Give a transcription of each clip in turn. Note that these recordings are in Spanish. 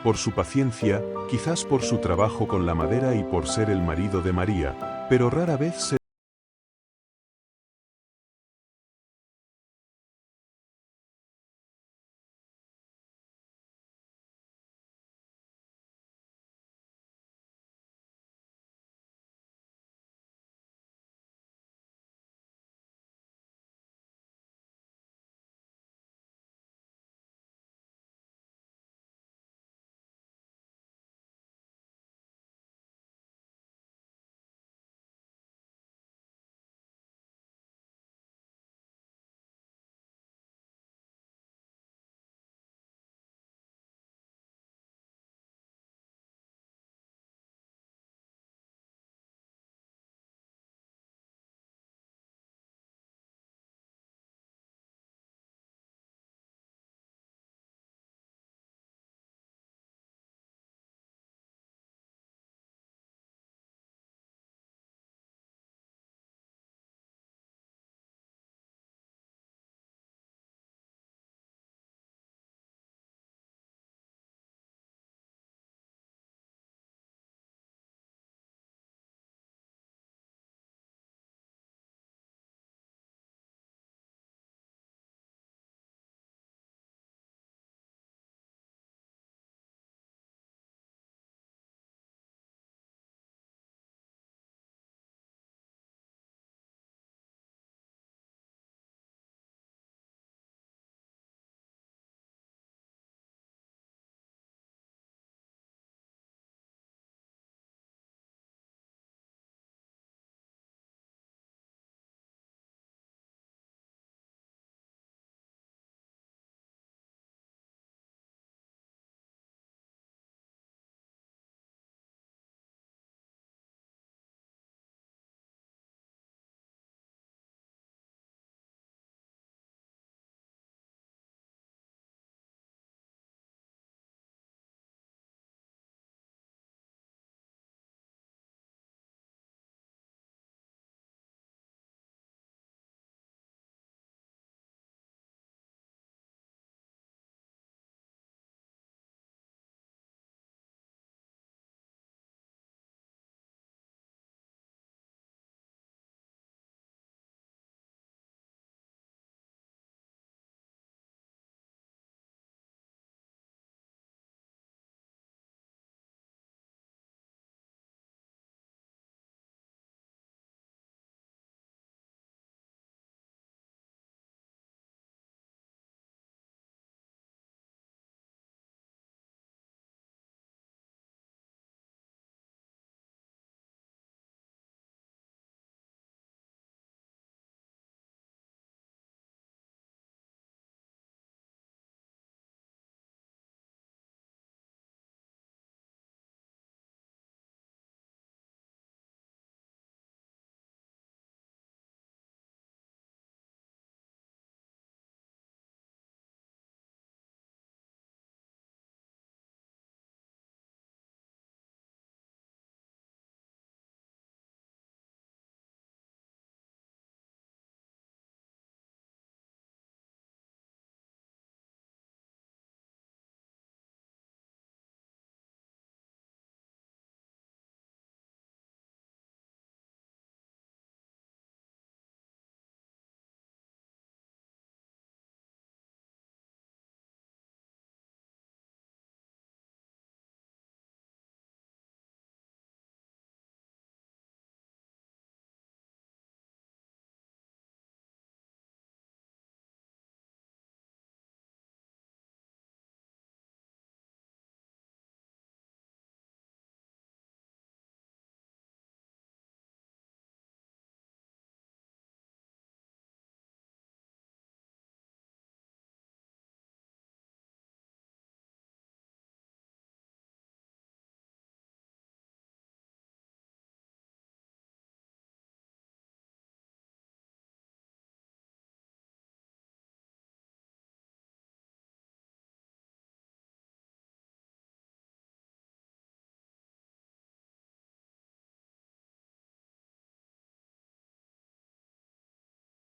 por su paciencia, quizás por su trabajo con la madera y por ser el marido de María, pero rara vez se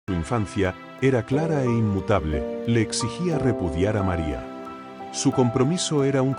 su infancia era clara e inmutable, le exigía repudiar a María. Su compromiso era un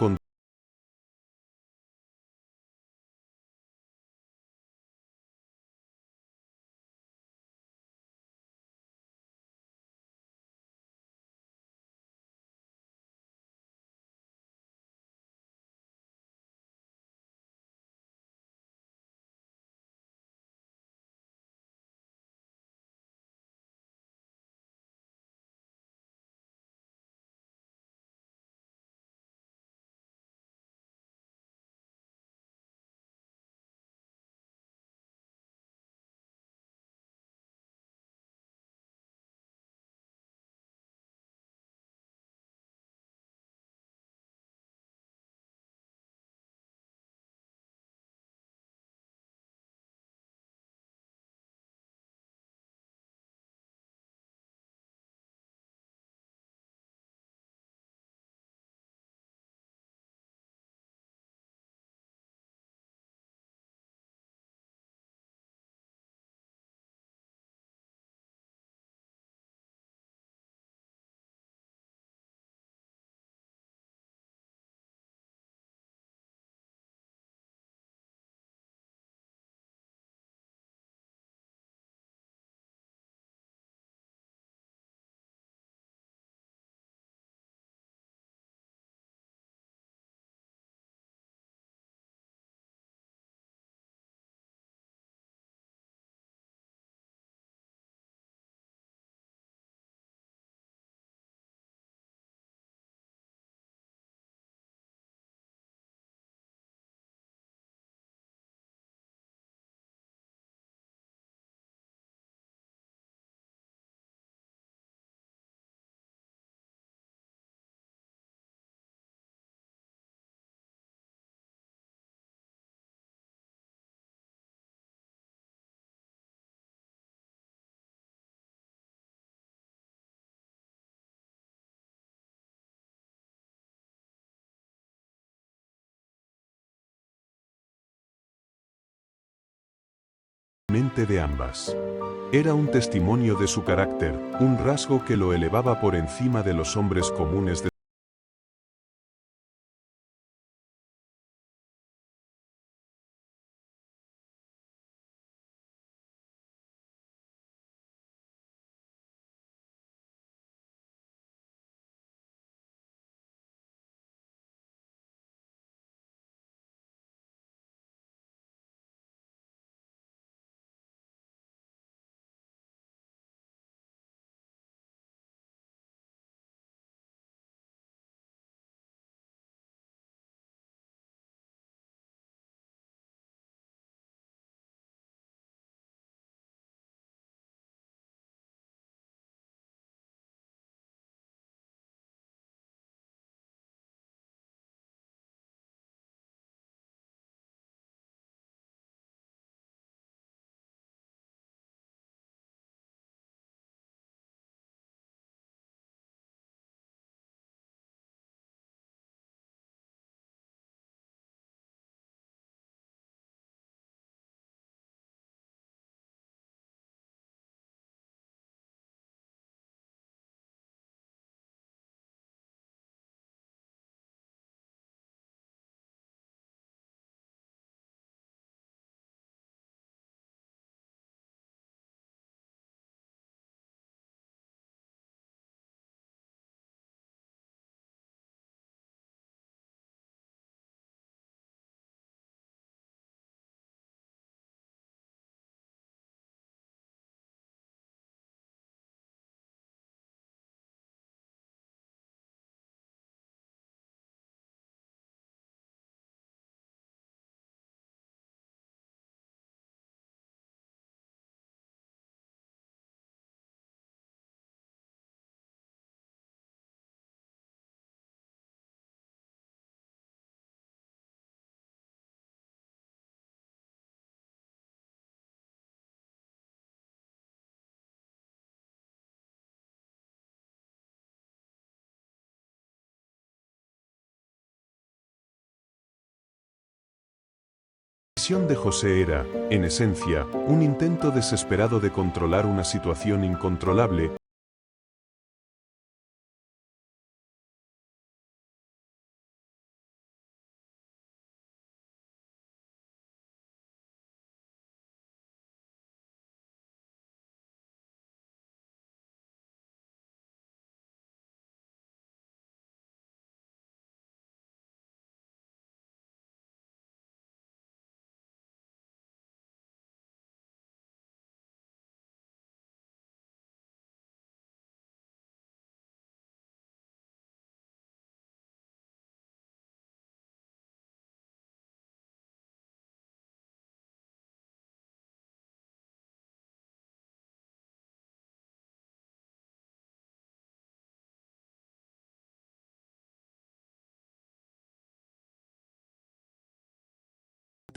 mente de ambas. Era un testimonio de su carácter, un rasgo que lo elevaba por encima de los hombres comunes de La misión de José era, en esencia, un intento desesperado de controlar una situación incontrolable.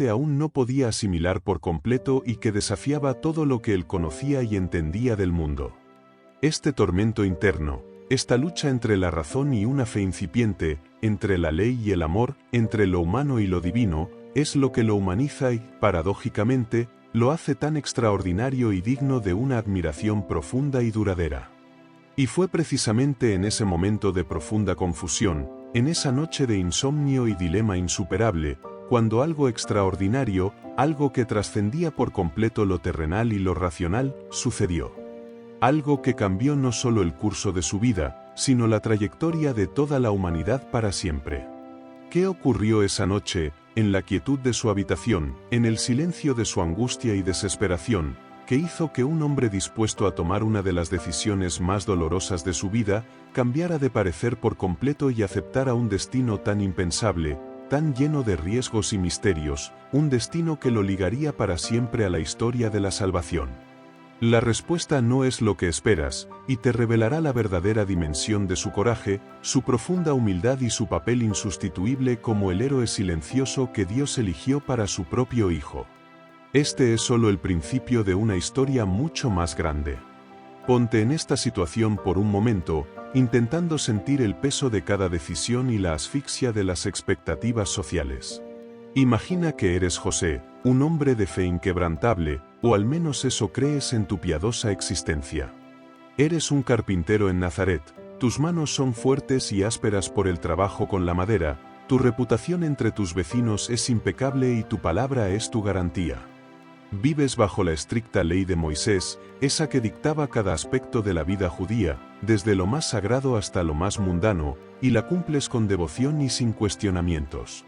Aún no podía asimilar por completo y que desafiaba todo lo que él conocía y entendía del mundo. Este tormento interno, esta lucha entre la razón y una fe incipiente, entre la ley y el amor, entre lo humano y lo divino, es lo que lo humaniza y, paradójicamente, lo hace tan extraordinario y digno de una admiración profunda y duradera. Y fue precisamente en ese momento de profunda confusión, en esa noche de insomnio y dilema insuperable, cuando algo extraordinario, algo que trascendía por completo lo terrenal y lo racional, sucedió. Algo que cambió no solo el curso de su vida, sino la trayectoria de toda la humanidad para siempre. ¿Qué ocurrió esa noche, en la quietud de su habitación, en el silencio de su angustia y desesperación, que hizo que un hombre dispuesto a tomar una de las decisiones más dolorosas de su vida, cambiara de parecer por completo y aceptara un destino tan impensable, tan lleno de riesgos y misterios, un destino que lo ligaría para siempre a la historia de la salvación? La respuesta no es lo que esperas, y te revelará la verdadera dimensión de su coraje, su profunda humildad y su papel insustituible como el héroe silencioso que Dios eligió para su propio Hijo. Este es solo el principio de una historia mucho más grande. Ponte en esta situación por un momento, intentando sentir el peso de cada decisión y la asfixia de las expectativas sociales. Imagina que eres José, un hombre de fe inquebrantable, o al menos eso crees en tu piadosa existencia. Eres un carpintero en Nazaret, tus manos son fuertes y ásperas por el trabajo con la madera, tu reputación entre tus vecinos es impecable y tu palabra es tu garantía. Vives bajo la estricta ley de Moisés, esa que dictaba cada aspecto de la vida judía, desde lo más sagrado hasta lo más mundano, y la cumples con devoción y sin cuestionamientos.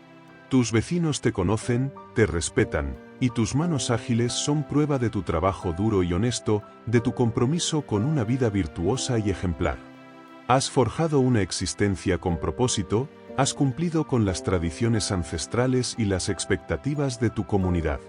Tus vecinos te conocen, te respetan, y tus manos ágiles son prueba de tu trabajo duro y honesto, de tu compromiso con una vida virtuosa y ejemplar. Has forjado una existencia con propósito, has cumplido con las tradiciones ancestrales y las expectativas de tu comunidad.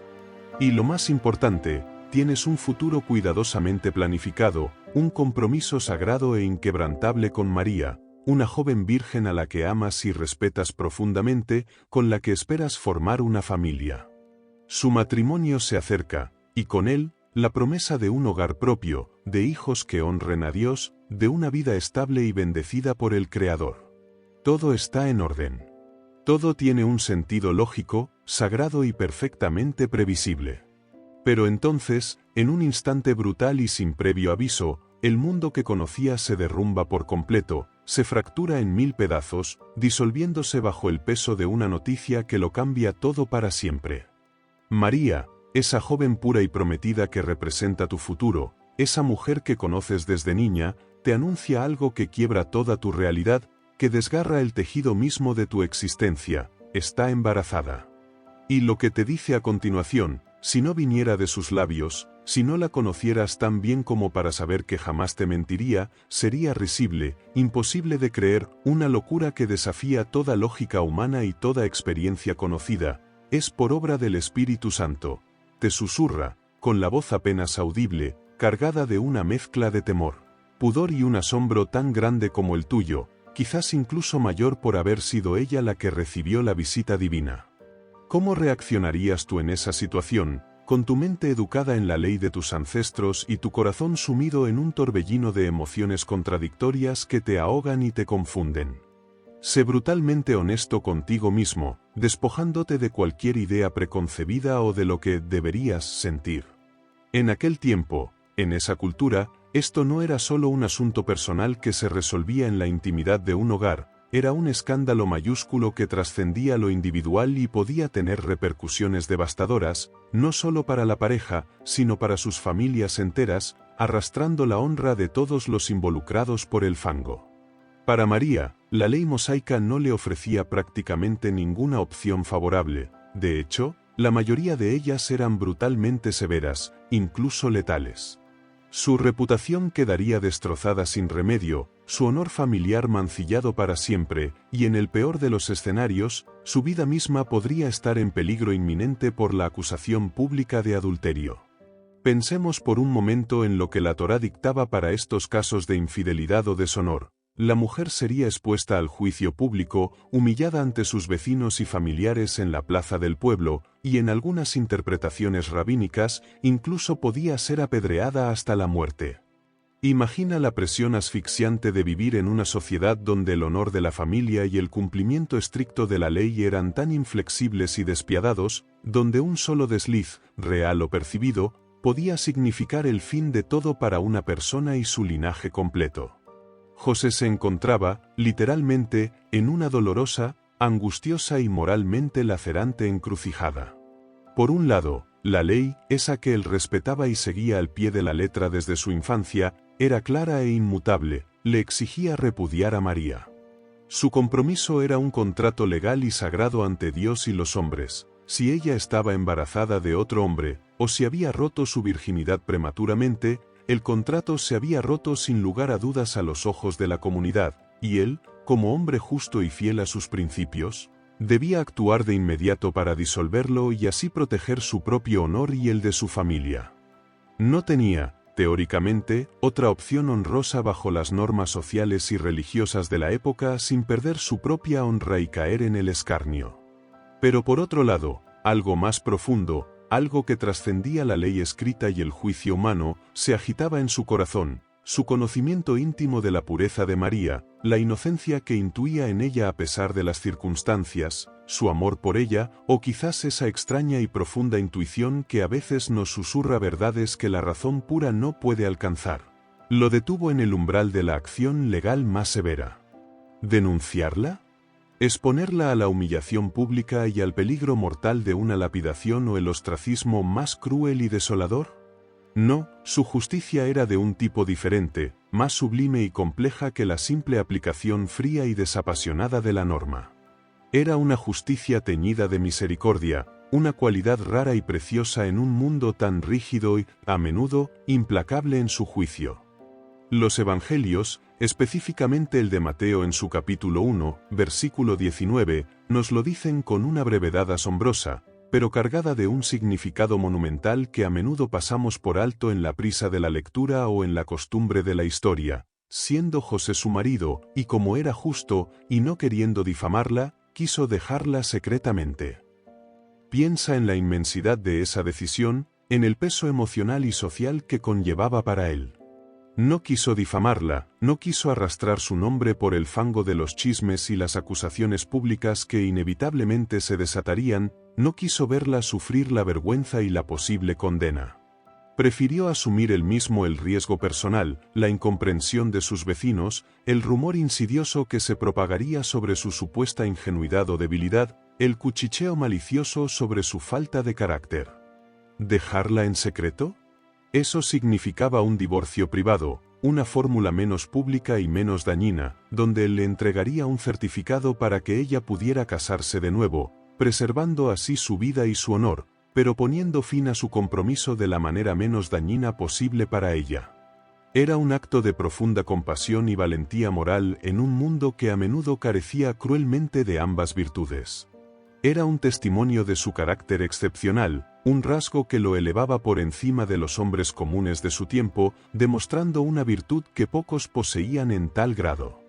Y lo más importante, tienes un futuro cuidadosamente planificado, un compromiso sagrado e inquebrantable con María, una joven virgen a la que amas y respetas profundamente, con la que esperas formar una familia. Su matrimonio se acerca, y con él, la promesa de un hogar propio, de hijos que honren a Dios, de una vida estable y bendecida por el Creador. Todo está en orden. Todo tiene un sentido lógico, sagrado y perfectamente previsible. Pero entonces, en un instante brutal y sin previo aviso, el mundo que conocía se derrumba por completo, se fractura en 1000 pedazos, disolviéndose bajo el peso de una noticia que lo cambia todo para siempre. María, esa joven pura y prometida que representa tu futuro, esa mujer que conoces desde niña, te anuncia algo que quiebra toda tu realidad, que desgarra el tejido mismo de tu existencia: está embarazada. Y lo que te dice a continuación, si no viniera de sus labios, si no la conocieras tan bien como para saber que jamás te mentiría, sería risible, imposible de creer, una locura que desafía toda lógica humana y toda experiencia conocida. Es por obra del Espíritu Santo. Te susurra, con la voz apenas audible, cargada de una mezcla de temor, pudor y un asombro tan grande como el tuyo, quizás incluso mayor por haber sido ella la que recibió la visita divina. ¿Cómo reaccionarías tú en esa situación, con tu mente educada en la ley de tus ancestros y tu corazón sumido en un torbellino de emociones contradictorias que te ahogan y te confunden? Sé brutalmente honesto contigo mismo, despojándote de cualquier idea preconcebida o de lo que deberías sentir. En aquel tiempo, en esa cultura, esto no era solo un asunto personal que se resolvía en la intimidad de un hogar, era un escándalo mayúsculo que trascendía lo individual y podía tener repercusiones devastadoras, no solo para la pareja, sino para sus familias enteras, arrastrando la honra de todos los involucrados por el fango. Para María, la ley mosaica no le ofrecía prácticamente ninguna opción favorable. De hecho, la mayoría de ellas eran brutalmente severas, incluso letales. Su reputación quedaría destrozada sin remedio, su honor familiar mancillado para siempre, y en el peor de los escenarios, su vida misma podría estar en peligro inminente por la acusación pública de adulterio. Pensemos por un momento en lo que la Torá dictaba para estos casos de infidelidad o deshonor. La mujer sería expuesta al juicio público, humillada ante sus vecinos y familiares en la plaza del pueblo, y en algunas interpretaciones rabínicas, incluso podía ser apedreada hasta la muerte. Imagina la presión asfixiante de vivir en una sociedad donde el honor de la familia y el cumplimiento estricto de la ley eran tan inflexibles y despiadados, donde un solo desliz, real o percibido, podía significar el fin de todo para una persona y su linaje completo. José se encontraba, literalmente, en una dolorosa, angustiosa y moralmente lacerante encrucijada. Por un lado, la ley, esa que él respetaba y seguía al pie de la letra desde su infancia, era clara e inmutable, le exigía repudiar a María. Su compromiso era un contrato legal y sagrado ante Dios y los hombres. Si ella estaba embarazada de otro hombre, o si había roto su virginidad prematuramente, el contrato se había roto sin lugar a dudas a los ojos de la comunidad, y él, como hombre justo y fiel a sus principios, debía actuar de inmediato para disolverlo y así proteger su propio honor y el de su familia. No tenía, teóricamente, otra opción honrosa bajo las normas sociales y religiosas de la época sin perder su propia honra y caer en el escarnio. Pero por otro lado, algo más profundo, algo que trascendía la ley escrita y el juicio humano, se agitaba en su corazón, su conocimiento íntimo de la pureza de María, la inocencia que intuía en ella a pesar de las circunstancias, su amor por ella, o quizás esa extraña y profunda intuición que a veces nos susurra verdades que la razón pura no puede alcanzar. Lo detuvo en el umbral de la acción legal más severa. ¿Denunciarla? ¿Exponerla a la humillación pública y al peligro mortal de una lapidación o el ostracismo más cruel y desolador? No, su justicia era de un tipo diferente, más sublime y compleja que la simple aplicación fría y desapasionada de la norma. Era una justicia teñida de misericordia, una cualidad rara y preciosa en un mundo tan rígido y, a menudo, implacable en su juicio. Los evangelios, específicamente el de Mateo en su capítulo 1, versículo 19, nos lo dicen con una brevedad asombrosa, pero cargada de un significado monumental que a menudo pasamos por alto en la prisa de la lectura o en la costumbre de la historia. Siendo José su marido, y como era justo, y no queriendo difamarla, quiso dejarla secretamente. Piensa en la inmensidad de esa decisión, en el peso emocional y social que conllevaba para él. No quiso difamarla, no quiso arrastrar su nombre por el fango de los chismes y las acusaciones públicas que inevitablemente se desatarían, no quiso verla sufrir la vergüenza y la posible condena. Prefirió asumir él mismo el riesgo personal, la incomprensión de sus vecinos, el rumor insidioso que se propagaría sobre su supuesta ingenuidad o debilidad, el cuchicheo malicioso sobre su falta de carácter. ¿Dejarla en secreto? Eso significaba un divorcio privado, una fórmula menos pública y menos dañina, donde él le entregaría un certificado para que ella pudiera casarse de nuevo, preservando así su vida y su honor, pero poniendo fin a su compromiso de la manera menos dañina posible para ella. Era un acto de profunda compasión y valentía moral en un mundo que a menudo carecía cruelmente de ambas virtudes. Era un testimonio de su carácter excepcional, un rasgo que lo elevaba por encima de los hombres comunes de su tiempo, demostrando una virtud que pocos poseían en tal grado.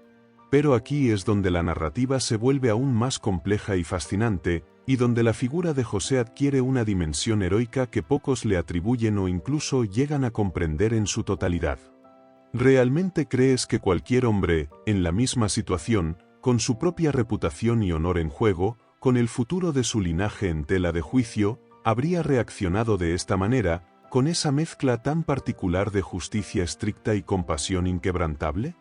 Pero aquí es donde la narrativa se vuelve aún más compleja y fascinante, y donde la figura de José adquiere una dimensión heroica que pocos le atribuyen o incluso llegan a comprender en su totalidad. ¿Realmente crees que cualquier hombre, en la misma situación, con su propia reputación y honor en juego, con el futuro de su linaje en tela de juicio, habría reaccionado de esta manera, con esa mezcla tan particular de justicia estricta y compasión inquebrantable?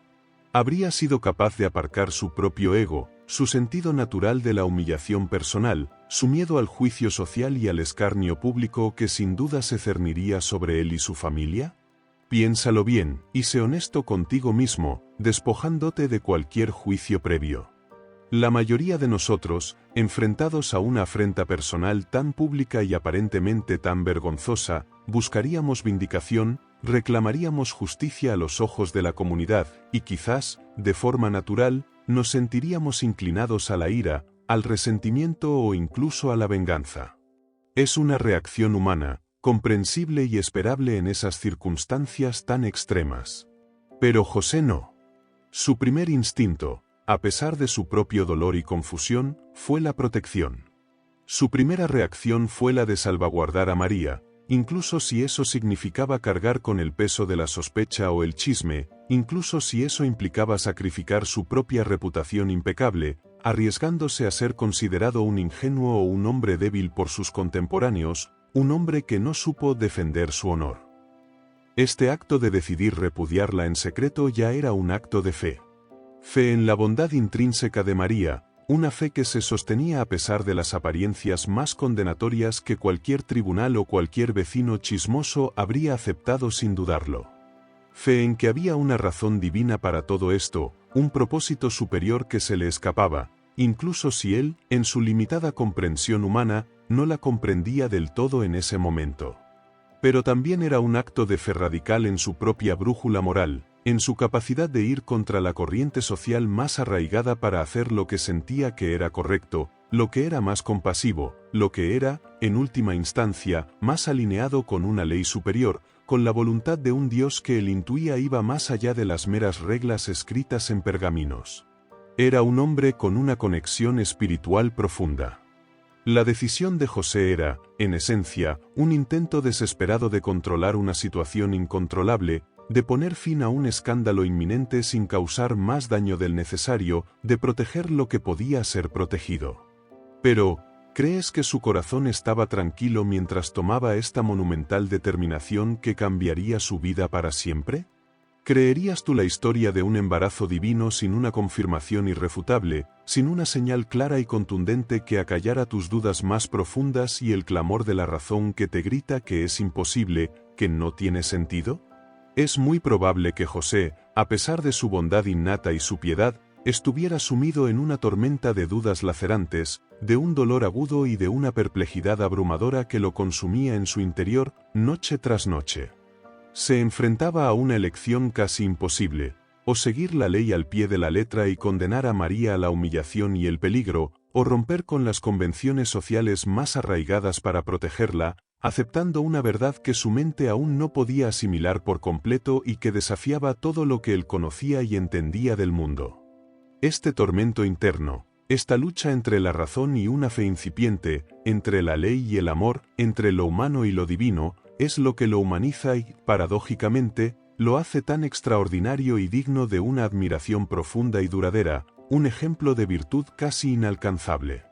¿Habría sido capaz de aparcar su propio ego, su sentido natural de la humillación personal, su miedo al juicio social y al escarnio público que sin duda se cerniría sobre él y su familia? Piénsalo bien, y sé honesto contigo mismo, despojándote de cualquier juicio previo. La mayoría de nosotros, enfrentados a una afrenta personal tan pública y aparentemente tan vergonzosa, buscaríamos vindicación, reclamaríamos justicia a los ojos de la comunidad, y quizás, de forma natural, nos sentiríamos inclinados a la ira, al resentimiento o incluso a la venganza. Es una reacción humana, comprensible y esperable en esas circunstancias tan extremas. Pero José no. Su primer instinto, a pesar de su propio dolor y confusión, fue la protección. Su primera reacción fue la de salvaguardar a María, incluso si eso significaba cargar con el peso de la sospecha o el chisme, incluso si eso implicaba sacrificar su propia reputación impecable, arriesgándose a ser considerado un ingenuo o un hombre débil por sus contemporáneos, un hombre que no supo defender su honor. Este acto de decidir repudiarla en secreto ya era un acto de fe. Fe en la bondad intrínseca de María, una fe que se sostenía a pesar de las apariencias más condenatorias que cualquier tribunal o cualquier vecino chismoso habría aceptado sin dudarlo. Fe en que había una razón divina para todo esto, un propósito superior que se le escapaba, incluso si él, en su limitada comprensión humana, no la comprendía del todo en ese momento. Pero también era un acto de fe radical en su propia brújula moral, en su capacidad de ir contra la corriente social más arraigada para hacer lo que sentía que era correcto, lo que era más compasivo, lo que era, en última instancia, más alineado con una ley superior, con la voluntad de un Dios que él intuía iba más allá de las meras reglas escritas en pergaminos. Era un hombre con una conexión espiritual profunda. La decisión de José era, en esencia, un intento desesperado de controlar una situación incontrolable, de poner fin a un escándalo inminente sin causar más daño del necesario, de proteger lo que podía ser protegido. Pero, ¿crees que su corazón estaba tranquilo mientras tomaba esta monumental determinación que cambiaría su vida para siempre? ¿Creerías tú la historia de un embarazo divino sin una confirmación irrefutable, sin una señal clara y contundente que acallara tus dudas más profundas y el clamor de la razón que te grita que es imposible, que no tiene sentido? Es muy probable que José, a pesar de su bondad innata y su piedad, estuviera sumido en una tormenta de dudas lacerantes, de un dolor agudo y de una perplejidad abrumadora que lo consumía en su interior, noche tras noche. Se enfrentaba a una elección casi imposible, o seguir la ley al pie de la letra y condenar a María a la humillación y el peligro, o romper con las convenciones sociales más arraigadas para protegerla, aceptando una verdad que su mente aún no podía asimilar por completo y que desafiaba todo lo que él conocía y entendía del mundo. Este tormento interno, esta lucha entre la razón y una fe incipiente, entre la ley y el amor, entre lo humano y lo divino, es lo que lo humaniza y, paradójicamente, lo hace tan extraordinario y digno de una admiración profunda y duradera, un ejemplo de virtud casi inalcanzable.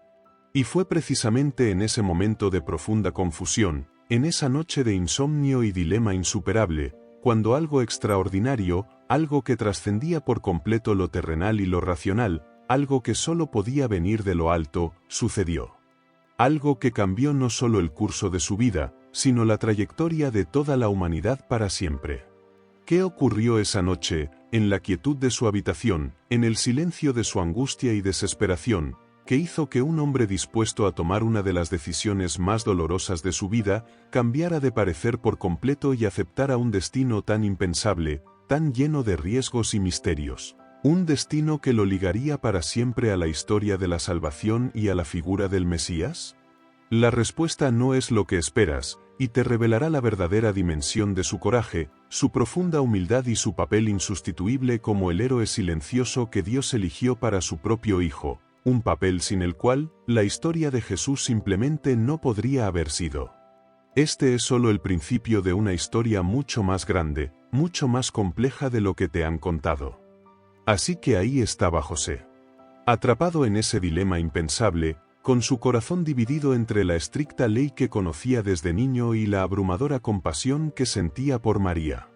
Y fue precisamente en ese momento de profunda confusión, en esa noche de insomnio y dilema insuperable, cuando algo extraordinario, algo que trascendía por completo lo terrenal y lo racional, algo que solo podía venir de lo alto, sucedió. Algo que cambió no solo el curso de su vida, sino la trayectoria de toda la humanidad para siempre. ¿Qué ocurrió esa noche, en la quietud de su habitación, en el silencio de su angustia y desesperación, que hizo que un hombre dispuesto a tomar una de las decisiones más dolorosas de su vida, cambiara de parecer por completo y aceptara un destino tan impensable, tan lleno de riesgos y misterios? Un destino que lo ligaría para siempre a la historia de la salvación y a la figura del Mesías. La respuesta no es lo que esperas, y te revelará la verdadera dimensión de su coraje, su profunda humildad y su papel insustituible como el héroe silencioso que Dios eligió para su propio Hijo, un papel sin el cual, la historia de Jesús simplemente no podría haber sido. Este es solo el principio de una historia mucho más grande, mucho más compleja de lo que te han contado. Así que ahí estaba José. Atrapado en ese dilema impensable, con su corazón dividido entre la estricta ley que conocía desde niño y la abrumadora compasión que sentía por María.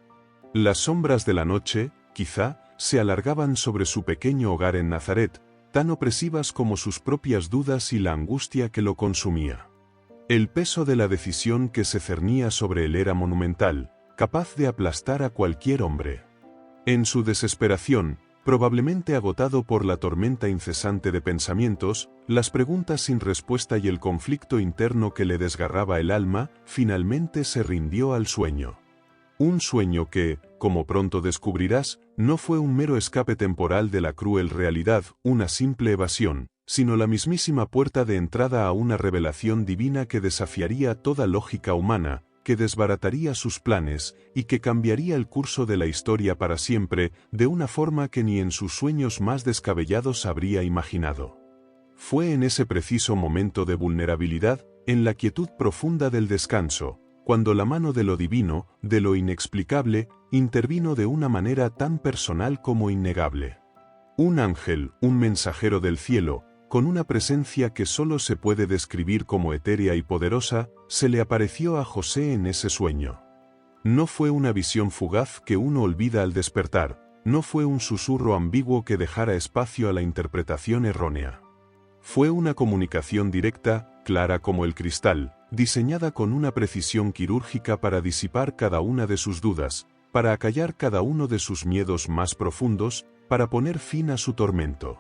Las sombras de la noche, quizá, se alargaban sobre su pequeño hogar en Nazaret, tan opresivas como sus propias dudas y la angustia que lo consumía. El peso de la decisión que se cernía sobre él era monumental, capaz de aplastar a cualquier hombre. En su desesperación, probablemente agotado por la tormenta incesante de pensamientos, las preguntas sin respuesta y el conflicto interno que le desgarraba el alma, finalmente se rindió al sueño. Un sueño que, como pronto descubrirás, no fue un mero escape temporal de la cruel realidad, una simple evasión, sino la mismísima puerta de entrada a una revelación divina que desafiaría toda lógica humana, que desbarataría sus planes, y que cambiaría el curso de la historia para siempre, de una forma que ni en sus sueños más descabellados habría imaginado. Fue en ese preciso momento de vulnerabilidad, en la quietud profunda del descanso, cuando la mano de lo divino, de lo inexplicable, intervino de una manera tan personal como innegable. Un ángel, un mensajero del cielo, con una presencia que solo se puede describir como etérea y poderosa, se le apareció a José en ese sueño. No fue una visión fugaz que uno olvida al despertar, no fue un susurro ambiguo que dejara espacio a la interpretación errónea. Fue una comunicación directa, clara como el cristal, diseñada con una precisión quirúrgica para disipar cada una de sus dudas, para acallar cada uno de sus miedos más profundos, para poner fin a su tormento.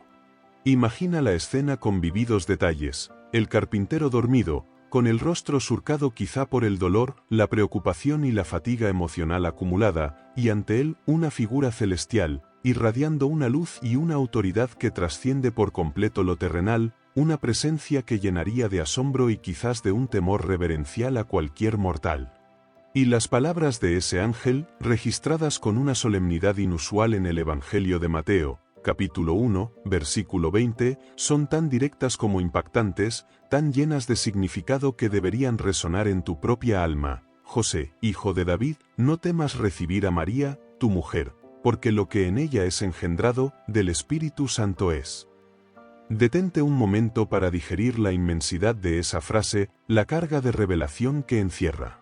Imagina la escena con vividos detalles: el carpintero dormido, con el rostro surcado quizá por el dolor, la preocupación y la fatiga emocional acumulada, y ante él una figura celestial, irradiando una luz y una autoridad que trasciende por completo lo terrenal, una presencia que llenaría de asombro y quizás de un temor reverencial a cualquier mortal. Y las palabras de ese ángel, registradas con una solemnidad inusual en el Evangelio de Mateo, capítulo 1, versículo 20, son tan directas como impactantes, tan llenas de significado que deberían resonar en tu propia alma. José, hijo de David, no temas recibir a María, tu mujer, porque lo que en ella es engendrado, del Espíritu Santo es. Detente un momento para digerir la inmensidad de esa frase, la carga de revelación que encierra.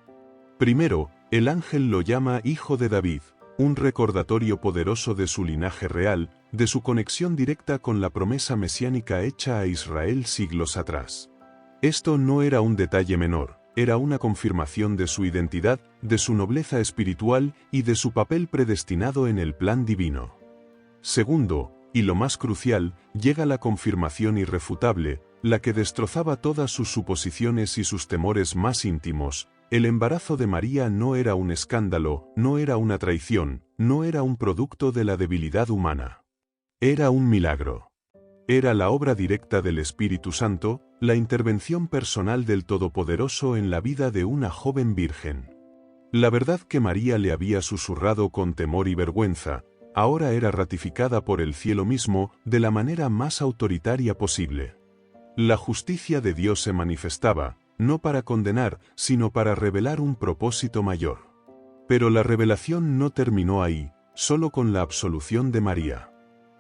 Primero, el ángel lo llama Hijo de David, un recordatorio poderoso de su linaje real, de su conexión directa con la promesa mesiánica hecha a Israel siglos atrás. Esto no era un detalle menor, era una confirmación de su identidad, de su nobleza espiritual y de su papel predestinado en el plan divino. Segundo, y lo más crucial, llega la confirmación irrefutable, la que destrozaba todas sus suposiciones y sus temores más íntimos. El embarazo de María no era un escándalo, no era una traición, no era un producto de la debilidad humana. Era un milagro. Era la obra directa del Espíritu Santo, la intervención personal del Todopoderoso en la vida de una joven virgen. La verdad que María le había susurrado con temor y vergüenza, ahora era ratificada por el cielo mismo de la manera más autoritaria posible. La justicia de Dios se manifestaba, no para condenar, sino para revelar un propósito mayor. Pero la revelación no terminó ahí, solo con la absolución de María.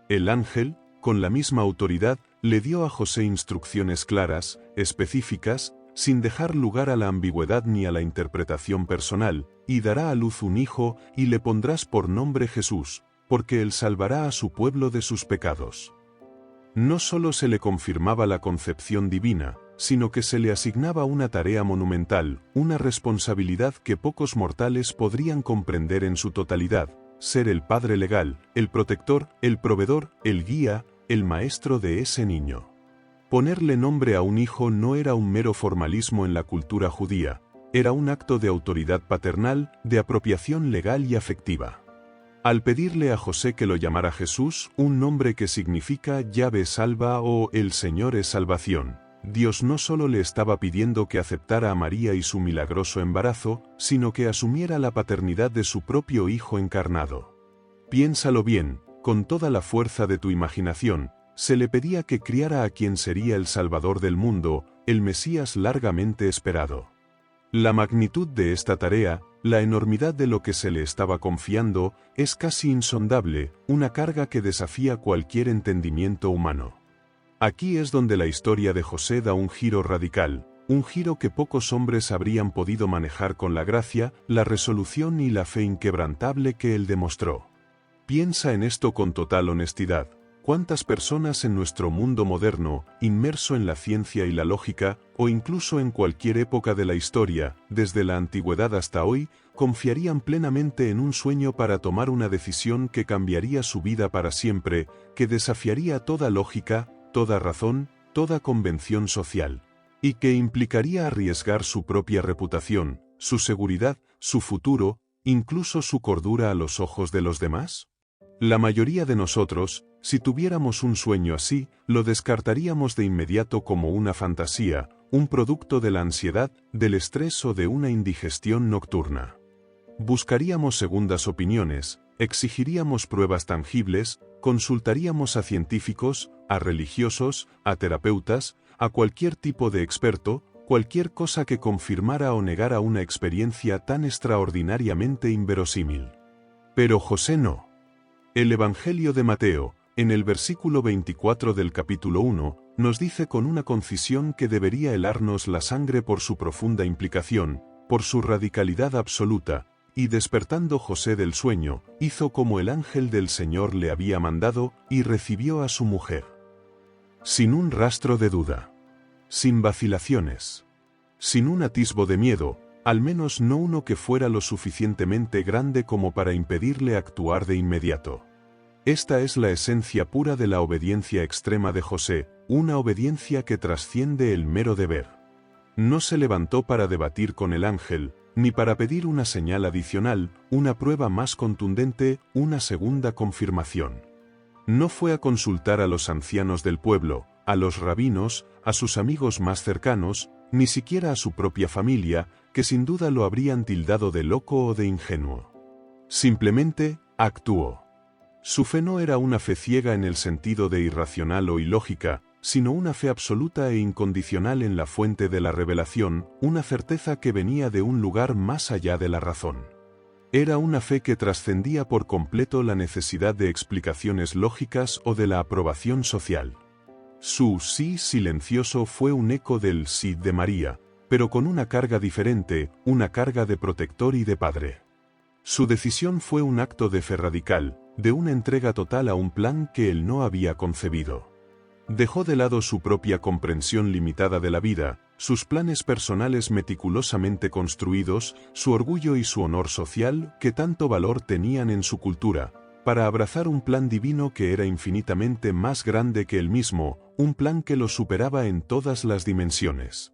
El ángel, con la misma autoridad, le dio a José instrucciones claras, específicas, sin dejar lugar a la ambigüedad ni a la interpretación personal, y dará a luz un hijo, y le pondrás por nombre Jesús, porque él salvará a su pueblo de sus pecados. No solo se le confirmaba la concepción divina, sino que se le asignaba una tarea monumental, una responsabilidad que pocos mortales podrían comprender en su totalidad: ser el padre legal, el protector, el proveedor, el guía, el maestro de ese niño. Ponerle nombre a un hijo no era un mero formalismo en la cultura judía, era un acto de autoridad paternal, de apropiación legal y afectiva. Al pedirle a José que lo llamara Jesús, un nombre que significa Yahvé salva o el Señor es salvación, Dios no solo le estaba pidiendo que aceptara a María y su milagroso embarazo, sino que asumiera la paternidad de su propio Hijo encarnado. Piénsalo bien, con toda la fuerza de tu imaginación, se le pedía que criara a quien sería el Salvador del mundo, el Mesías largamente esperado. La magnitud de esta tarea, la enormidad de lo que se le estaba confiando, es casi insondable, una carga que desafía cualquier entendimiento humano. Aquí es donde la historia de José da un giro radical, un giro que pocos hombres habrían podido manejar con la gracia, la resolución y la fe inquebrantable que él demostró. Piensa en esto con total honestidad. ¿Cuántas personas en nuestro mundo moderno, inmerso en la ciencia y la lógica, o incluso en cualquier época de la historia, desde la antigüedad hasta hoy, confiarían plenamente en un sueño para tomar una decisión que cambiaría su vida para siempre, que desafiaría toda lógica, toda razón, toda convención social, y que implicaría arriesgar su propia reputación, su seguridad, su futuro, incluso su cordura a los ojos de los demás? La mayoría de nosotros, si tuviéramos un sueño así, lo descartaríamos de inmediato como una fantasía, un producto de la ansiedad, del estrés o de una indigestión nocturna. Buscaríamos segundas opiniones, exigiríamos pruebas tangibles, consultaríamos a científicos, a religiosos, a terapeutas, a cualquier tipo de experto, cualquier cosa que confirmara o negara una experiencia tan extraordinariamente inverosímil. Pero José no. El Evangelio de Mateo, en el versículo 24 del capítulo 1, nos dice con una concisión que debería helarnos la sangre por su profunda implicación, por su radicalidad absoluta: y despertando José del sueño, hizo como el ángel del Señor le había mandado, y recibió a su mujer. Sin un rastro de duda. Sin vacilaciones. Sin un atisbo de miedo, al menos no uno que fuera lo suficientemente grande como para impedirle actuar de inmediato. Esta es la esencia pura de la obediencia extrema de José, una obediencia que trasciende el mero deber. No se levantó para debatir con el ángel, ni para pedir una señal adicional, una prueba más contundente, una segunda confirmación. No fue a consultar a los ancianos del pueblo, a los rabinos, a sus amigos más cercanos, ni siquiera a su propia familia, que sin duda lo habrían tildado de loco o de ingenuo. Simplemente, actuó. Su fe no era una fe ciega en el sentido de irracional o ilógica, sino una fe absoluta e incondicional en la fuente de la revelación, una certeza que venía de un lugar más allá de la razón. Era una fe que trascendía por completo la necesidad de explicaciones lógicas o de la aprobación social. Su sí silencioso fue un eco del sí de María, pero con una carga diferente, una carga de protector y de padre. Su decisión fue un acto de fe radical, de una entrega total a un plan que él no había concebido. Dejó de lado su propia comprensión limitada de la vida, sus planes personales meticulosamente construidos, su orgullo y su honor social que tanto valor tenían en su cultura, para abrazar un plan divino que era infinitamente más grande que él mismo, un plan que lo superaba en todas las dimensiones.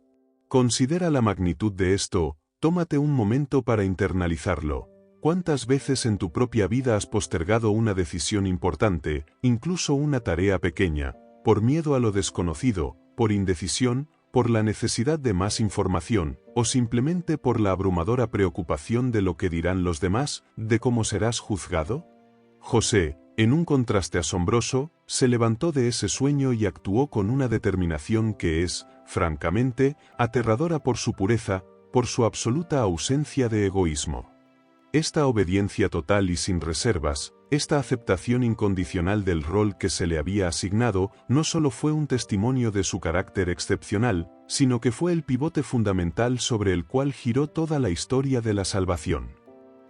Considera la magnitud de esto, tómate un momento para internalizarlo. ¿Cuántas veces en tu propia vida has postergado una decisión importante, incluso una tarea pequeña, por miedo a lo desconocido, por indecisión, por la necesidad de más información, o simplemente por la abrumadora preocupación de lo que dirán los demás, de cómo serás juzgado? José, en un contraste asombroso, se levantó de ese sueño y actuó con una determinación que es, francamente, aterradora por su pureza, por su absoluta ausencia de egoísmo. Esta obediencia total y sin reservas, esta aceptación incondicional del rol que se le había asignado, no solo fue un testimonio de su carácter excepcional, sino que fue el pivote fundamental sobre el cual giró toda la historia de la salvación.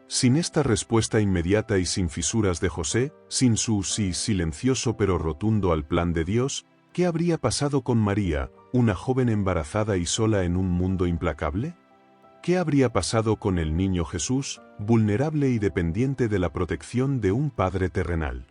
Sin esta respuesta inmediata y sin fisuras de José, sin su sí silencioso pero rotundo al plan de Dios, ¿qué habría pasado con María, una joven embarazada y sola en un mundo implacable? ¿Qué habría pasado con el niño Jesús, vulnerable y dependiente de la protección de un Padre terrenal?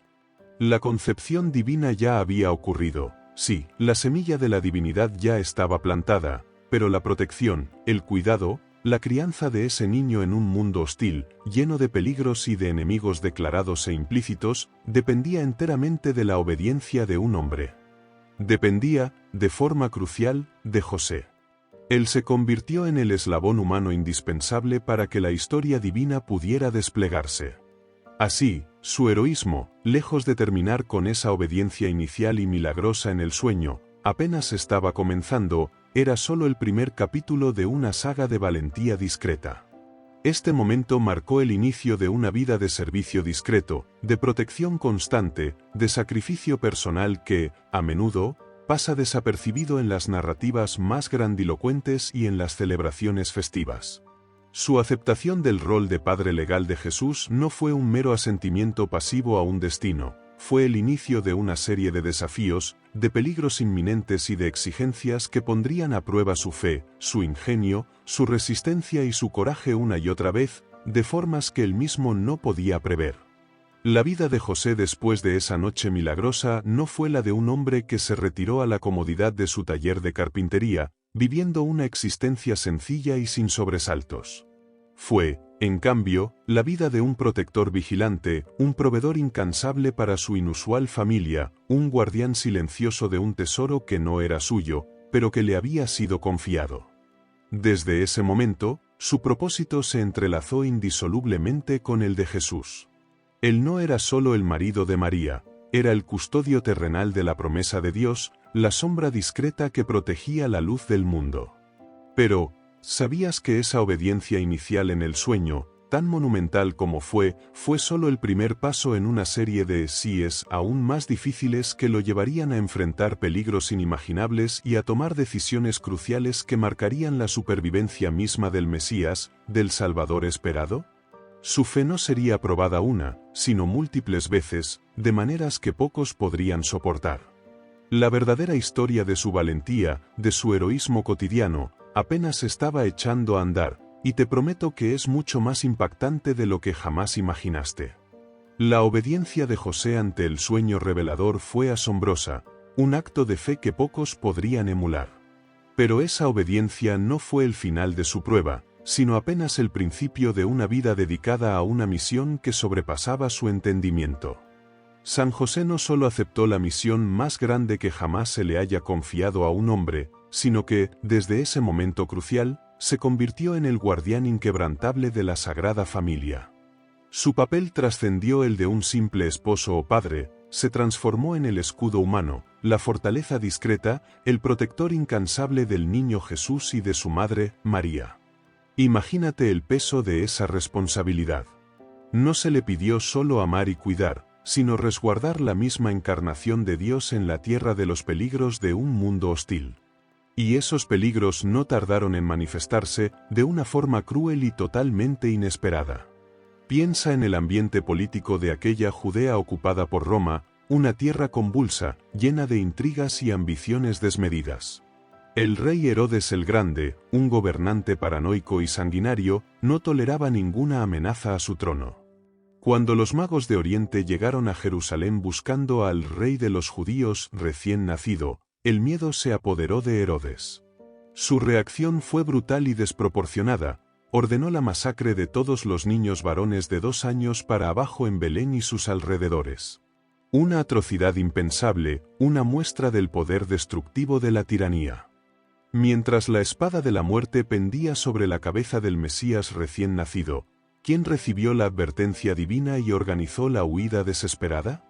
La concepción divina ya había ocurrido, sí, la semilla de la divinidad ya estaba plantada, pero la protección, el cuidado, la crianza de ese niño en un mundo hostil, lleno de peligros y de enemigos declarados e implícitos, dependía enteramente de la obediencia de un hombre. Dependía, de forma crucial, de José. Él se convirtió en el eslabón humano indispensable para que la historia divina pudiera desplegarse. Así, su heroísmo, lejos de terminar con esa obediencia inicial y milagrosa en el sueño, apenas estaba comenzando, era solo el primer capítulo de una saga de valentía discreta. Este momento marcó el inicio de una vida de servicio discreto, de protección constante, de sacrificio personal que, a menudo, pasa desapercibido en las narrativas más grandilocuentes y en las celebraciones festivas. Su aceptación del rol de padre legal de Jesús no fue un mero asentimiento pasivo a un destino, fue el inicio de una serie de desafíos, de peligros inminentes y de exigencias que pondrían a prueba su fe, su ingenio, su resistencia y su coraje una y otra vez, de formas que él mismo no podía prever. La vida de José después de esa noche milagrosa no fue la de un hombre que se retiró a la comodidad de su taller de carpintería, viviendo una existencia sencilla y sin sobresaltos. Fue, en cambio, la vida de un protector vigilante, un proveedor incansable para su inusual familia, un guardián silencioso de un tesoro que no era suyo, pero que le había sido confiado. Desde ese momento, su propósito se entrelazó indisolublemente con el de Jesús. Él no era solo el marido de María, era el custodio terrenal de la promesa de Dios, la sombra discreta que protegía la luz del mundo. Pero, ¿sabías que esa obediencia inicial en el sueño, tan monumental como fue solo el primer paso en una serie de síes aún más difíciles que lo llevarían a enfrentar peligros inimaginables y a tomar decisiones cruciales que marcarían la supervivencia misma del Mesías, del Salvador esperado? Su fe no sería probada una, sino múltiples veces, de maneras que pocos podrían soportar. La verdadera historia de su valentía, de su heroísmo cotidiano, apenas estaba echando a andar, y te prometo que es mucho más impactante de lo que jamás imaginaste. La obediencia de José ante el sueño revelador fue asombrosa, un acto de fe que pocos podrían emular. Pero esa obediencia no fue el final de su prueba, sino apenas el principio de una vida dedicada a una misión que sobrepasaba su entendimiento. San José no solo aceptó la misión más grande que jamás se le haya confiado a un hombre, sino que, desde ese momento crucial, se convirtió en el guardián inquebrantable de la Sagrada Familia. Su papel trascendió el de un simple esposo o padre, se transformó en el escudo humano, la fortaleza discreta, el protector incansable del niño Jesús y de su madre, María. Imagínate el peso de esa responsabilidad. No se le pidió solo amar y cuidar, sino resguardar la misma encarnación de Dios en la tierra de los peligros de un mundo hostil. Y esos peligros no tardaron en manifestarse de una forma cruel y totalmente inesperada. Piensa en el ambiente político de aquella Judea ocupada por Roma, una tierra convulsa, llena de intrigas y ambiciones desmedidas. El rey Herodes el Grande, un gobernante paranoico y sanguinario, no toleraba ninguna amenaza a su trono. Cuando los magos de Oriente llegaron a Jerusalén buscando al rey de los judíos recién nacido, el miedo se apoderó de Herodes. Su reacción fue brutal y desproporcionada. Ordenó la masacre de todos los niños varones de 2 años para abajo en Belén y sus alrededores. Una atrocidad impensable, una muestra del poder destructivo de la tiranía. Mientras la espada de la muerte pendía sobre la cabeza del Mesías recién nacido, ¿quién recibió la advertencia divina y organizó la huida desesperada?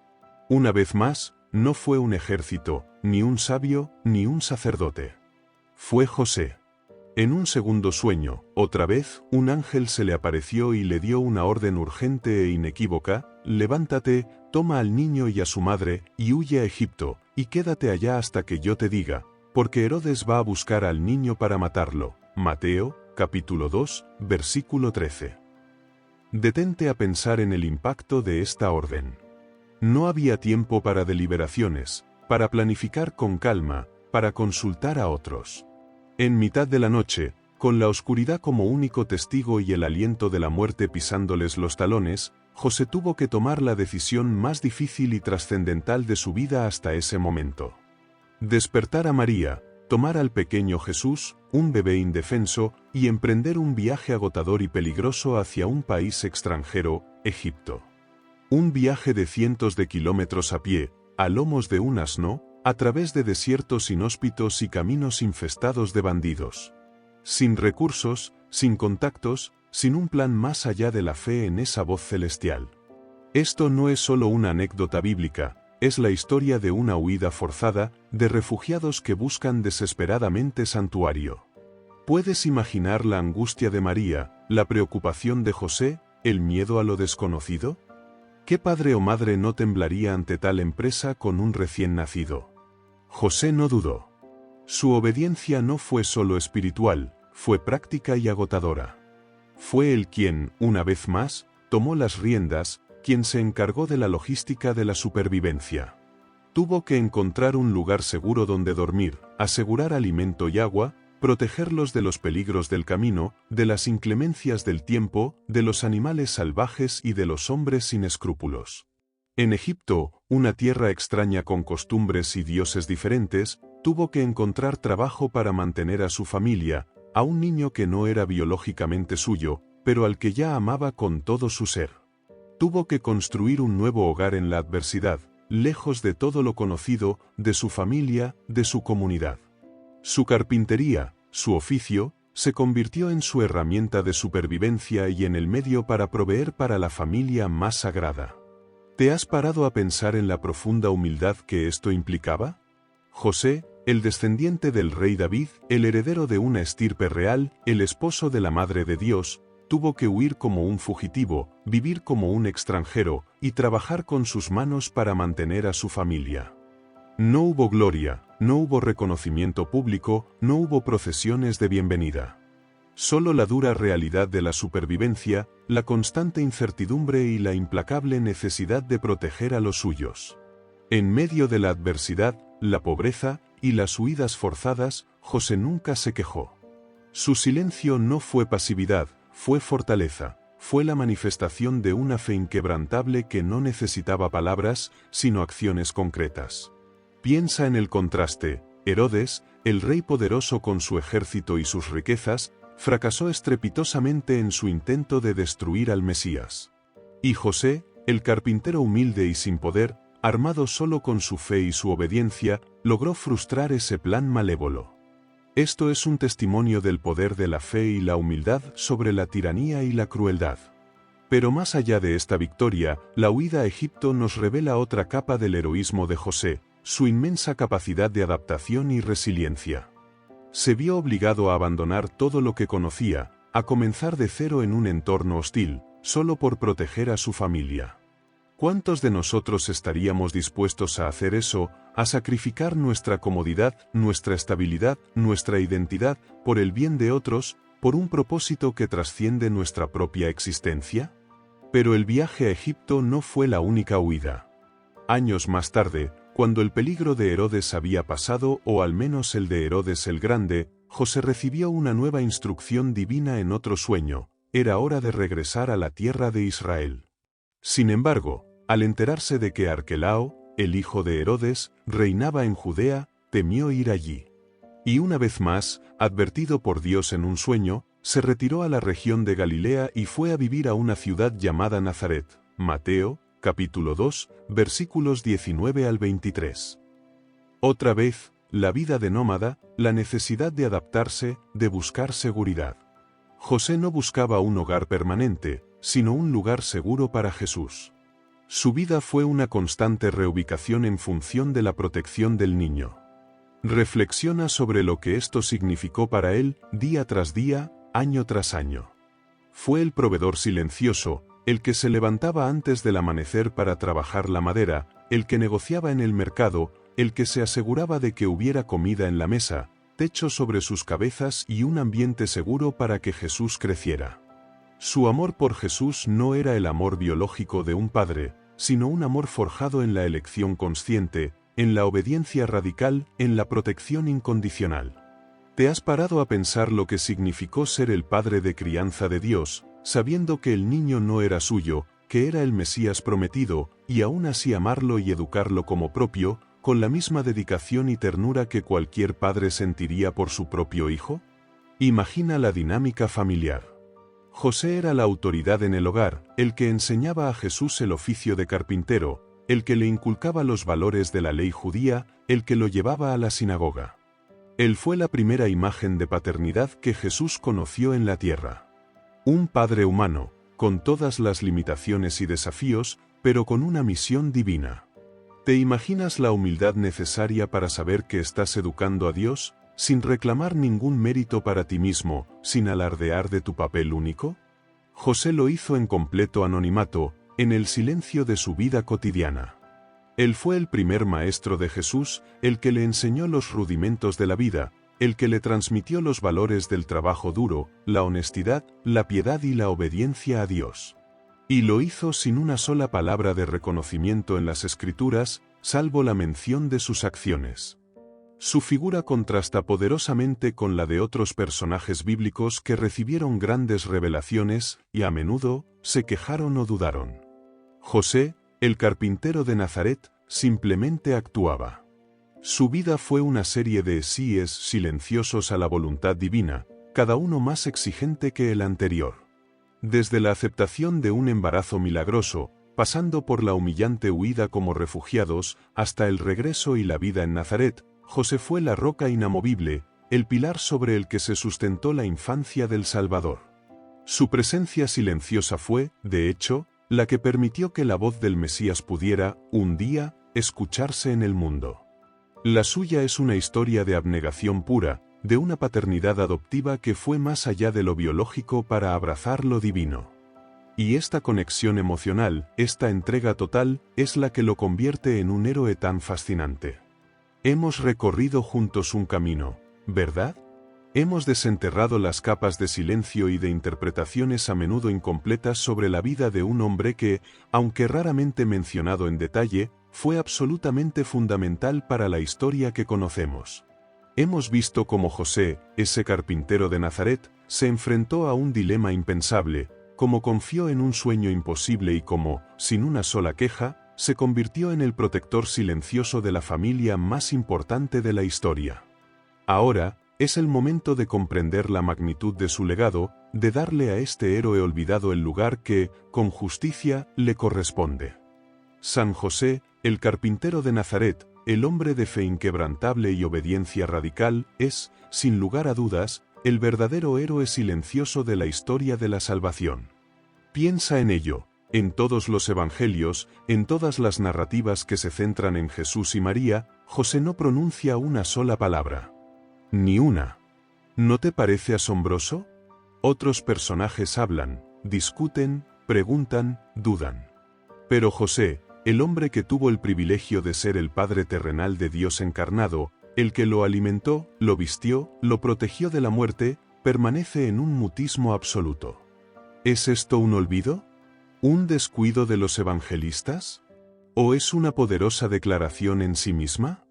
Una vez más, no fue un ejército, ni un sabio, ni un sacerdote. Fue José. En un segundo sueño, otra vez, un ángel se le apareció y le dio una orden urgente e inequívoca: levántate, toma al niño y a su madre, y huye a Egipto, y quédate allá hasta que yo te diga, porque Herodes va a buscar al niño para matarlo. Mateo, capítulo 2, versículo 13. Detente a pensar en el impacto de esta orden. No había tiempo para deliberaciones, para planificar con calma, para consultar a otros. En mitad de la noche, con la oscuridad como único testigo y el aliento de la muerte pisándoles los talones, José tuvo que tomar la decisión más difícil y trascendental de su vida hasta ese momento. Despertar a María, tomar al pequeño Jesús, un bebé indefenso, y emprender un viaje agotador y peligroso hacia un país extranjero, Egipto. Un viaje de cientos de kilómetros a pie, a lomos de un asno, a través de desiertos inhóspitos y caminos infestados de bandidos. Sin recursos, sin contactos, sin un plan más allá de la fe en esa voz celestial. Esto no es solo una anécdota bíblica, es la historia de una huida forzada, de refugiados que buscan desesperadamente santuario. ¿Puedes imaginar la angustia de María, la preocupación de José, el miedo a lo desconocido? ¿Qué padre o madre no temblaría ante tal empresa con un recién nacido? José no dudó. Su obediencia no fue solo espiritual, fue práctica y agotadora. Fue él quien, una vez más, tomó las riendas, quien se encargó de la logística de la supervivencia. Tuvo que encontrar un lugar seguro donde dormir, asegurar alimento y agua, protegerlos de los peligros del camino, de las inclemencias del tiempo, de los animales salvajes y de los hombres sin escrúpulos. En Egipto, una tierra extraña con costumbres y dioses diferentes, tuvo que encontrar trabajo para mantener a su familia, a un niño que no era biológicamente suyo, pero al que ya amaba con todo su ser. Tuvo que construir un nuevo hogar en la adversidad, lejos de todo lo conocido, de su familia, de su comunidad. Su carpintería, su oficio, se convirtió en su herramienta de supervivencia y en el medio para proveer para la familia más sagrada. ¿Te has parado a pensar en la profunda humildad que esto implicaba? José, el descendiente del rey David, el heredero de una estirpe real, el esposo de la Madre de Dios, tuvo que huir como un fugitivo, vivir como un extranjero, y trabajar con sus manos para mantener a su familia. No hubo gloria, no hubo reconocimiento público, no hubo procesiones de bienvenida. Solo la dura realidad de la supervivencia, la constante incertidumbre y la implacable necesidad de proteger a los suyos. En medio de la adversidad, la pobreza y las huidas forzadas, José nunca se quejó. Su silencio no fue pasividad, fue fortaleza, fue la manifestación de una fe inquebrantable que no necesitaba palabras, sino acciones concretas. Piensa en el contraste. Herodes, el rey poderoso con su ejército y sus riquezas, fracasó estrepitosamente en su intento de destruir al Mesías. Y José, el carpintero humilde y sin poder, armado solo con su fe y su obediencia, logró frustrar ese plan malévolo. Esto es un testimonio del poder de la fe y la humildad sobre la tiranía y la crueldad. Pero más allá de esta victoria, la huida a Egipto nos revela otra capa del heroísmo de José, su inmensa capacidad de adaptación y resiliencia. Se vio obligado a abandonar todo lo que conocía, a comenzar de cero en un entorno hostil, solo por proteger a su familia. ¿Cuántos de nosotros estaríamos dispuestos a hacer eso, a sacrificar nuestra comodidad, nuestra estabilidad, nuestra identidad, por el bien de otros, por un propósito que trasciende nuestra propia existencia? Pero el viaje a Egipto no fue la única huida. Años más tarde, cuando el peligro de Herodes había pasado, o al menos el de Herodes el Grande, José recibió una nueva instrucción divina en otro sueño: era hora de regresar a la tierra de Israel. Sin embargo, al enterarse de que Arquelao, el hijo de Herodes, reinaba en Judea, temió ir allí. Y una vez más, advertido por Dios en un sueño, se retiró a la región de Galilea y fue a vivir a una ciudad llamada Nazaret. Mateo, capítulo 2, versículos 19 al 23. Otra vez, la vida de nómada, la necesidad de adaptarse, de buscar seguridad. José no buscaba un hogar permanente, sino un lugar seguro para Jesús. Su vida fue una constante reubicación en función de la protección del niño. Reflexiona sobre lo que esto significó para él, día tras día, año tras año. Fue el proveedor silencioso, el que se levantaba antes del amanecer para trabajar la madera, el que negociaba en el mercado, el que se aseguraba de que hubiera comida en la mesa, techo sobre sus cabezas y un ambiente seguro para que Jesús creciera. Su amor por Jesús no era el amor biológico de un padre, sino un amor forjado en la elección consciente, en la obediencia radical, en la protección incondicional. ¿Te has parado a pensar lo que significó ser el padre de crianza de Dios, sabiendo que el niño no era suyo, que era el Mesías prometido, y aún así amarlo y educarlo como propio, con la misma dedicación y ternura que cualquier padre sentiría por su propio hijo? Imagina la dinámica familiar. José era la autoridad en el hogar, el que enseñaba a Jesús el oficio de carpintero, el que le inculcaba los valores de la ley judía, el que lo llevaba a la sinagoga. Él fue la primera imagen de paternidad que Jesús conoció en la tierra. Un padre humano, con todas las limitaciones y desafíos, pero con una misión divina. ¿Te imaginas la humildad necesaria para saber que estás educando a Dios, sin reclamar ningún mérito para ti mismo, sin alardear de tu papel único? José lo hizo en completo anonimato, en el silencio de su vida cotidiana. Él fue el primer maestro de Jesús, el que le enseñó los rudimentos de la vida, el que le transmitió los valores del trabajo duro, la honestidad, la piedad y la obediencia a Dios. Y lo hizo sin una sola palabra de reconocimiento en las Escrituras, salvo la mención de sus acciones. Su figura contrasta poderosamente con la de otros personajes bíblicos que recibieron grandes revelaciones y a menudo se quejaron o dudaron. José, el carpintero de Nazaret, simplemente actuaba. Su vida fue una serie de síes silenciosos a la voluntad divina, cada uno más exigente que el anterior. Desde la aceptación de un embarazo milagroso, pasando por la humillante huida como refugiados, hasta el regreso y la vida en Nazaret, José fue la roca inamovible, el pilar sobre el que se sustentó la infancia del Salvador. Su presencia silenciosa fue, de hecho, la que permitió que la voz del Mesías pudiera, un día, escucharse en el mundo. La suya es una historia de abnegación pura, de una paternidad adoptiva que fue más allá de lo biológico para abrazar lo divino. Y esta conexión emocional, esta entrega total, es la que lo convierte en un héroe tan fascinante. Hemos recorrido juntos un camino, ¿verdad? Hemos desenterrado las capas de silencio y de interpretaciones a menudo incompletas sobre la vida de un hombre que, aunque raramente mencionado en detalle, fue absolutamente fundamental para la historia que conocemos. Hemos visto cómo José, ese carpintero de Nazaret, se enfrentó a un dilema impensable, cómo confió en un sueño imposible y cómo, sin una sola queja, se convirtió en el protector silencioso de la familia más importante de la historia. Ahora, es el momento de comprender la magnitud de su legado, de darle a este héroe olvidado el lugar que, con justicia, le corresponde. San José, el carpintero de Nazaret, el hombre de fe inquebrantable y obediencia radical, es, sin lugar a dudas, el verdadero héroe silencioso de la historia de la salvación. Piensa en ello, en todos los evangelios, en todas las narrativas que se centran en Jesús y María, José no pronuncia una sola palabra. Ni una. ¿No te parece asombroso? Otros personajes hablan, discuten, preguntan, dudan. Pero José, el hombre que tuvo el privilegio de ser el Padre terrenal de Dios encarnado, el que lo alimentó, lo vistió, lo protegió de la muerte, permanece en un mutismo absoluto. ¿Es esto un olvido? ¿Un descuido de los evangelistas? ¿O es una poderosa declaración en sí misma?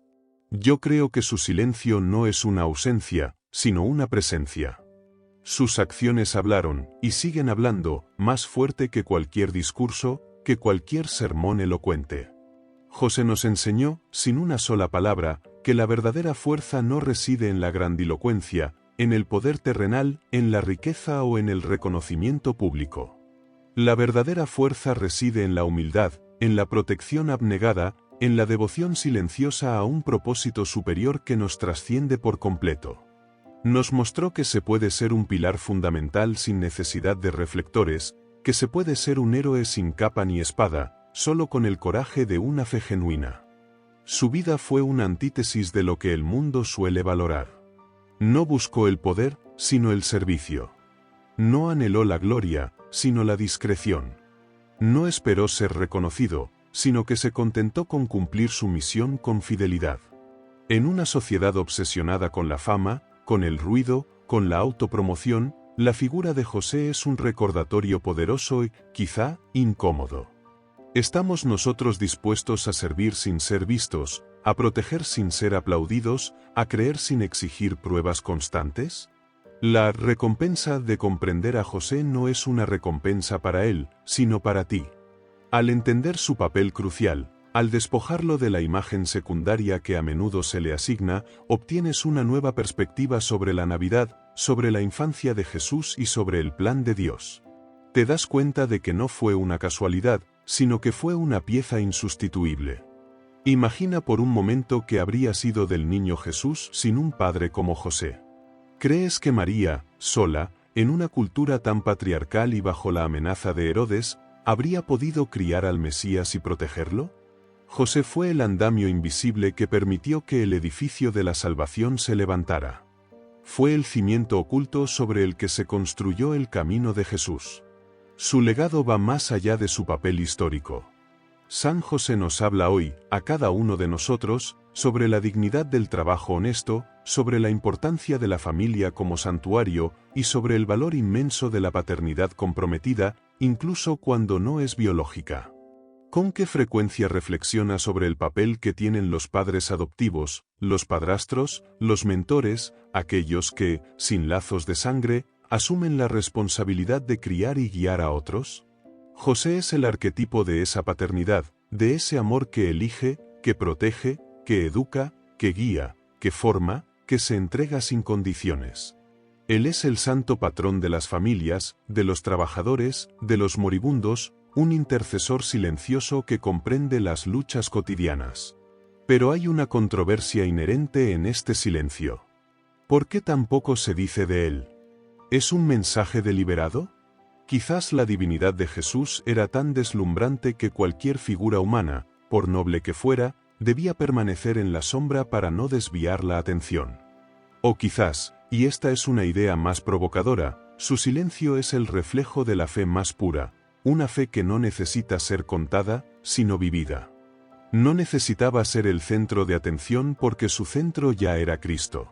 Yo creo que su silencio no es una ausencia, sino una presencia. Sus acciones hablaron, y siguen hablando, más fuerte que cualquier discurso, que cualquier sermón elocuente. José nos enseñó, sin una sola palabra, que la verdadera fuerza no reside en la grandilocuencia, en el poder terrenal, en la riqueza o en el reconocimiento público. La verdadera fuerza reside en la humildad, en la protección abnegada, en la devoción silenciosa a un propósito superior que nos trasciende por completo. Nos mostró que se puede ser un pilar fundamental sin necesidad de reflectores, que se puede ser un héroe sin capa ni espada, solo con el coraje de una fe genuina. Su vida fue una antítesis de lo que el mundo suele valorar. No buscó el poder, sino el servicio. No anheló la gloria, sino la discreción. No esperó ser reconocido, sino que se contentó con cumplir su misión con fidelidad. En una sociedad obsesionada con la fama, con el ruido, con la autopromoción, la figura de José es un recordatorio poderoso y, quizá, incómodo. ¿Estamos nosotros dispuestos a servir sin ser vistos, a proteger sin ser aplaudidos, a creer sin exigir pruebas constantes? La recompensa de comprender a José no es una recompensa para él, sino para ti. Al entender su papel crucial, al despojarlo de la imagen secundaria que a menudo se le asigna, obtienes una nueva perspectiva sobre la Navidad, sobre la infancia de Jesús y sobre el plan de Dios. Te das cuenta de que no fue una casualidad, sino que fue una pieza insustituible. Imagina por un momento que habría sido del niño Jesús sin un padre como José. ¿Crees que María, sola, en una cultura tan patriarcal y bajo la amenaza de Herodes, habría podido criar al Mesías y protegerlo? José fue el andamio invisible que permitió que el edificio de la salvación se levantara. Fue el cimiento oculto sobre el que se construyó el camino de Jesús. Su legado va más allá de su papel histórico. San José nos habla hoy, a cada uno de nosotros, sobre la dignidad del trabajo honesto, sobre la importancia de la familia como santuario y sobre el valor inmenso de la paternidad comprometida, incluso cuando no es biológica. ¿Con qué frecuencia reflexiona sobre el papel que tienen los padres adoptivos, los padrastros, los mentores, aquellos que, sin lazos de sangre, asumen la responsabilidad de criar y guiar a otros? José es el arquetipo de esa paternidad, de ese amor que elige, que protege, que educa, que guía, que forma, que se entrega sin condiciones. Él es el santo patrón de las familias, de los trabajadores, de los moribundos, un intercesor silencioso que comprende las luchas cotidianas. Pero hay una controversia inherente en este silencio. ¿Por qué tan poco se dice de él? ¿Es un mensaje deliberado? Quizás la divinidad de Jesús era tan deslumbrante que cualquier figura humana, por noble que fuera, debía permanecer en la sombra para no desviar la atención. O quizás, y esta es una idea más provocadora, su silencio es el reflejo de la fe más pura, una fe que no necesita ser contada, sino vivida. No necesitaba ser el centro de atención porque su centro ya era Cristo.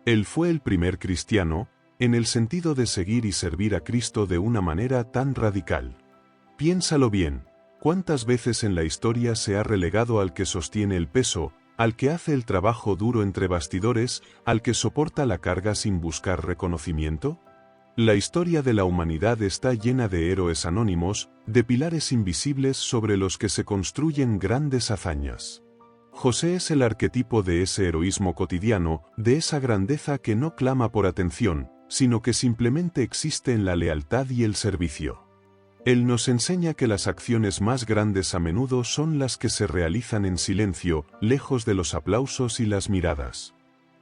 Él fue el primer cristiano, en el sentido de seguir y servir a Cristo de una manera tan radical. Piénsalo bien, ¿cuántas veces en la historia se ha relegado al que sostiene el peso, al que hace el trabajo duro entre bastidores, al que soporta la carga sin buscar reconocimiento? La historia de la humanidad está llena de héroes anónimos, de pilares invisibles sobre los que se construyen grandes hazañas. José es el arquetipo de ese heroísmo cotidiano, de esa grandeza que no clama por atención, sino que simplemente existe en la lealtad y el servicio. Él nos enseña que las acciones más grandes a menudo son las que se realizan en silencio, lejos de los aplausos y las miradas.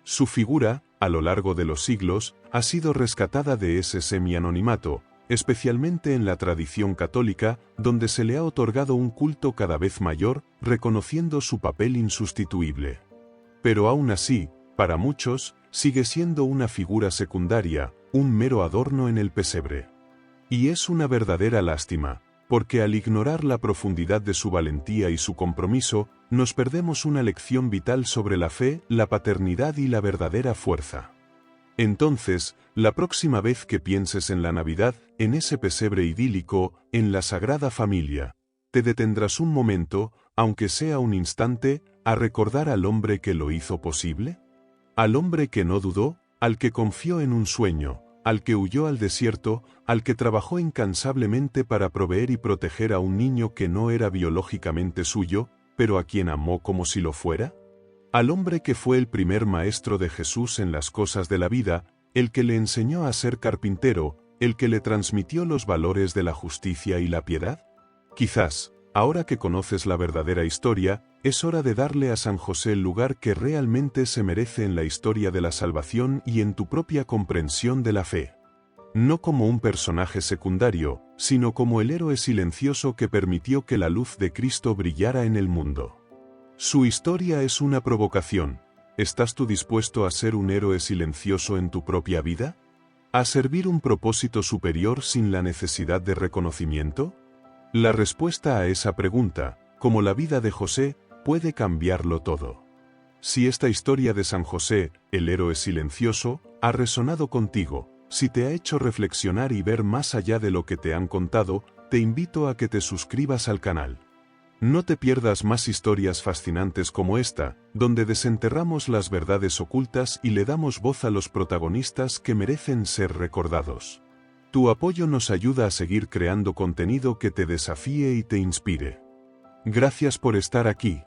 Su figura, a lo largo de los siglos, ha sido rescatada de ese semi-anonimato, especialmente en la tradición católica, donde se le ha otorgado un culto cada vez mayor, reconociendo su papel insustituible. Pero aún así, para muchos, sigue siendo una figura secundaria, un mero adorno en el pesebre. Y es una verdadera lástima, porque al ignorar la profundidad de su valentía y su compromiso, nos perdemos una lección vital sobre la fe, la paternidad y la verdadera fuerza. Entonces, la próxima vez que pienses en la Navidad, en ese pesebre idílico, en la Sagrada Familia, te detendrás un momento, aunque sea un instante, a recordar al hombre que lo hizo posible. Al hombre que no dudó, al que confió en un sueño, al que huyó al desierto, al que trabajó incansablemente para proveer y proteger a un niño que no era biológicamente suyo, pero a quien amó como si lo fuera. Al hombre que fue el primer maestro de Jesús en las cosas de la vida, el que le enseñó a ser carpintero, el que le transmitió los valores de la justicia y la piedad. Quizás, ahora que conoces la verdadera historia, es hora de darle a San José el lugar que realmente se merece en la historia de la salvación y en tu propia comprensión de la fe. No como un personaje secundario, sino como el héroe silencioso que permitió que la luz de Cristo brillara en el mundo. Su historia es una provocación. ¿Estás tú dispuesto a ser un héroe silencioso en tu propia vida? ¿A servir un propósito superior sin la necesidad de reconocimiento? La respuesta a esa pregunta, como la vida de José, puede cambiarlo todo. Si esta historia de San José, el héroe silencioso, ha resonado contigo, si te ha hecho reflexionar y ver más allá de lo que te han contado, te invito a que te suscribas al canal. No te pierdas más historias fascinantes como esta, donde desenterramos las verdades ocultas y le damos voz a los protagonistas que merecen ser recordados. Tu apoyo nos ayuda a seguir creando contenido que te desafíe y te inspire. Gracias por estar aquí.